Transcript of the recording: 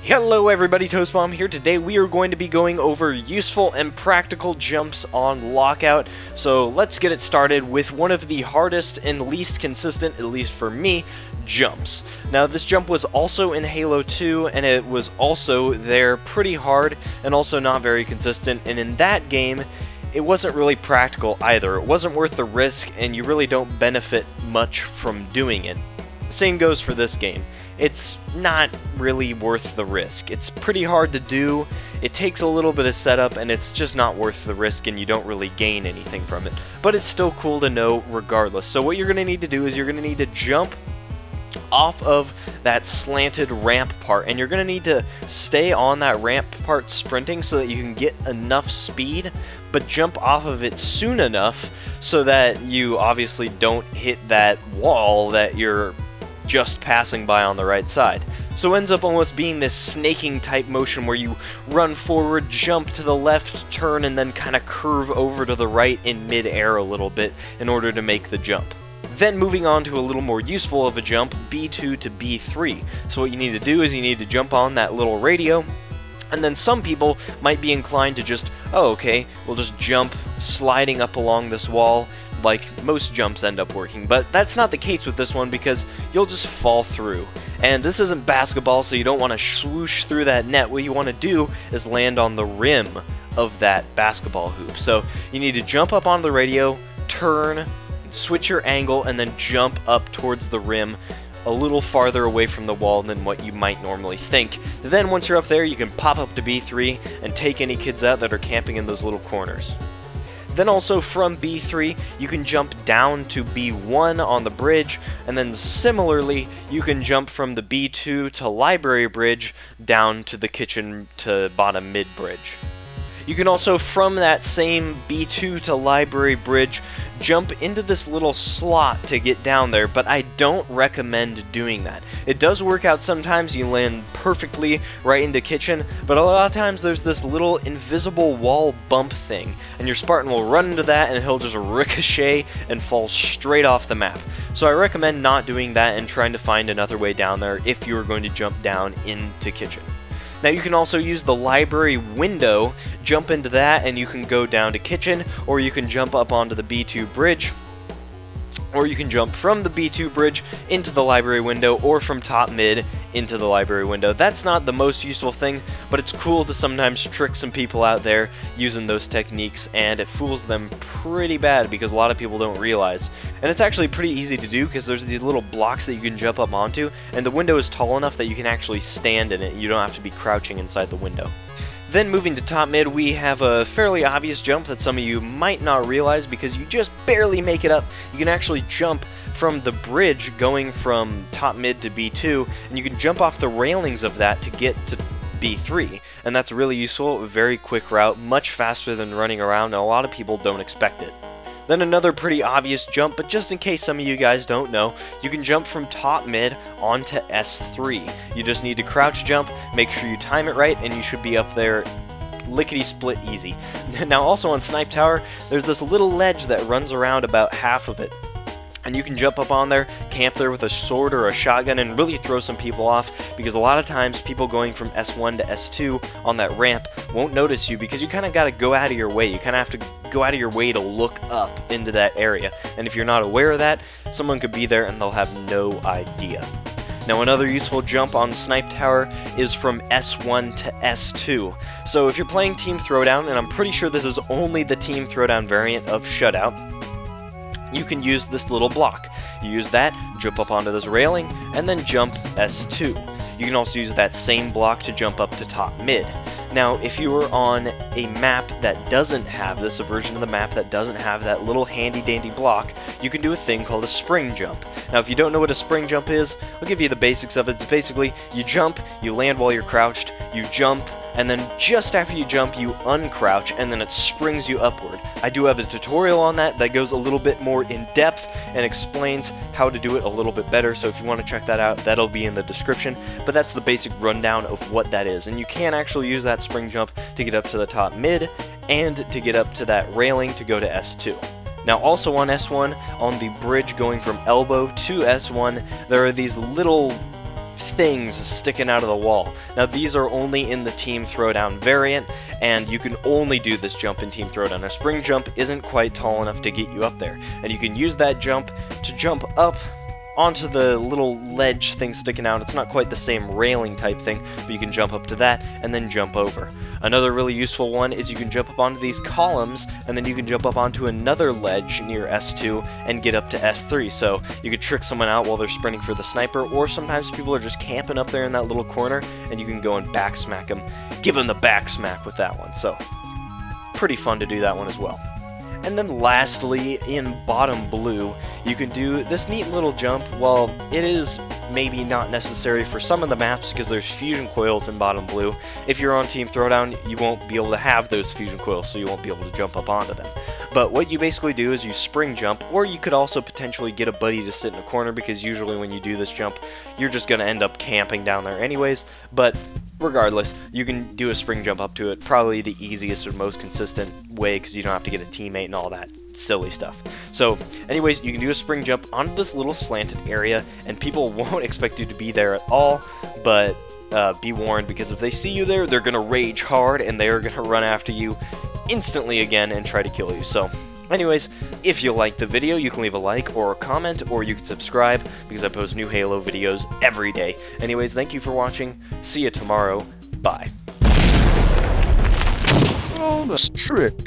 Hello everybody, Toastbomb here. Today we are going to be going over useful and practical jumps on Lockout. So let's get it started with one of the hardest and least consistent, at least for me, jumps. Now this jump was also in Halo 2 and it was also there pretty hard and also not very consistent, and in that game it wasn't really practical either. It wasn't worth the risk and you really don't benefit much from doing it. Same goes for this game. It's not really worth the risk. It's pretty hard to do, it takes a little bit of setup, and it's just not worth the risk and you don't really gain anything from it. But it's still cool to know regardless. So what you're going to need to do is you're going to need to jump off of that slanted ramp part, and you're going to need to stay on that ramp part sprinting so that you can get enough speed, but jump off of it soon enough so that you obviously don't hit that wall that you're just passing by on the right side. So it ends up almost being this snaking type motion where you run forward, jump to the left, turn, and then kind of curve over to the right in mid-air a little bit in order to make the jump. Then moving on to a little more useful of a jump, B2 to B3. So what you need to do is you need to jump on that little radio, and then some people might be inclined to just, oh okay, we'll just jump sliding up along this wall, like most jumps end up working, but that's not the case with this one because you'll just fall through. And this isn't basketball, so you don't want to swoosh through that net. What you want to do is land on the rim of that basketball hoop. So you need to jump up on the radio, turn, switch your angle, and then jump up towards the rim a little farther away from the wall than what you might normally think. Then once you're up there, you can pop up to B3 and take any kids out that are camping in those little corners. Then also from B3, you can jump down to B1 on the bridge, and then similarly, you can jump from the B2 to Library Bridge down to the kitchen to bottom mid bridge. You can also, from that same B2 to Library Bridge, jump into this little slot to get down there, but I don't recommend doing that. It does work out sometimes, you land perfectly right into kitchen, but a lot of times there's this little invisible wall bump thing, and your Spartan will run into that and he'll just ricochet and fall straight off the map. So I recommend not doing that and trying to find another way down there if you're going to jump down into kitchen. Now you can also use the library window, jump into that, and you can go down to kitchen, or you can jump up onto the B2 bridge, or you can jump from the B2 bridge into the library window, or from top mid into the library window. That's not the most useful thing, but it's cool to sometimes trick some people out there using those techniques, and it fools them pretty bad because a lot of people don't realize. And it's actually pretty easy to do because there's these little blocks that you can jump up onto, and the window is tall enough that you can actually stand in it. You don't have to be crouching inside the window. Then moving to top mid, we have a fairly obvious jump that some of you might not realize because you just barely make it up. You can actually jump from the bridge going from top mid to B2, and you can jump off the railings of that to get to B3, and that's really useful, very quick route, much faster than running around, and a lot of people don't expect it. Then another pretty obvious jump, but just in case some of you guys don't know, you can jump from top mid onto S3. You just need to crouch jump, make sure you time it right, and you should be up there lickety-split easy. Now also on Snipe Tower, there's this little ledge that runs around about half of it. And you can jump up on there, camp there with a sword or a shotgun, and really throw some people off, because a lot of times people going from S1 to S2 on that ramp won't notice you because you kind of got to go out of your way. You kind of have to go out of your way to look up into that area. And if you're not aware of that, someone could be there and they'll have no idea. Now another useful jump on Snipe Tower is from S1 to S2. So if you're playing Team Throwdown, and I'm pretty sure this is only the Team Throwdown variant of Shutout, you can use this little block. You use that, jump up onto this railing, and then jump S2. You can also use that same block to jump up to top mid. Now, if you were on a map that doesn't have this, a version of the map that doesn't have that little handy-dandy block, you can do a thing called a spring jump. Now, if you don't know what a spring jump is, I'll give you the basics of it. It's basically, you jump, you land while you're crouched, you jump, and then just after you jump, you uncrouch, and then it springs you upward. I do have a tutorial on that goes a little bit more in depth and explains how to do it a little bit better, so if you want to check that out, that'll be in the description, but that's the basic rundown of what that is. And you can actually use that spring jump to get up to the top mid, and to get up to that railing to go to S2. Now also on S1, on the bridge going from elbow to S1, there are these little things sticking out of the wall. Now these are only in the Team Throwdown variant, and you can only do this jump in Team Throwdown. A spring jump isn't quite tall enough to get you up there, and you can use that jump to jump up onto the little ledge thing sticking out. It's not quite the same railing type thing, but you can jump up to that and then jump over. Another really useful one is you can jump up onto these columns, and then you can jump up onto another ledge near S2 and get up to S3. So you could trick someone out while they're sprinting for the sniper, or sometimes people are just camping up there in that little corner, and you can go and back smack them. Give them the back smack with that one. So pretty fun to do that one as well. And then lastly, in bottom blue, you can do this neat little jump. Well, it is maybe not necessary for some of the maps because there's fusion coils in bottom blue. If you're on Team Throwdown, you won't be able to have those fusion coils, so you won't be able to jump up onto them. But what you basically do is you spring jump, or you could also potentially get a buddy to sit in a corner, because usually when you do this jump, you're just going to end up camping down there anyways. But regardless, you can do a spring jump up to it, probably the easiest and most consistent way, because you don't have to get a teammate and all that silly stuff. So anyways, you can do a spring jump onto this little slanted area, and people won't expect you to be there at all, but be warned, because if they see you there, they're going to rage hard, and they're going to run after you instantly again and try to kill you. So anyways, if you liked the video, you can leave a like or a comment, or you can subscribe, because I post new Halo videos every day. Anyways, thank you for watching. See you tomorrow. Bye. Oh, this trick.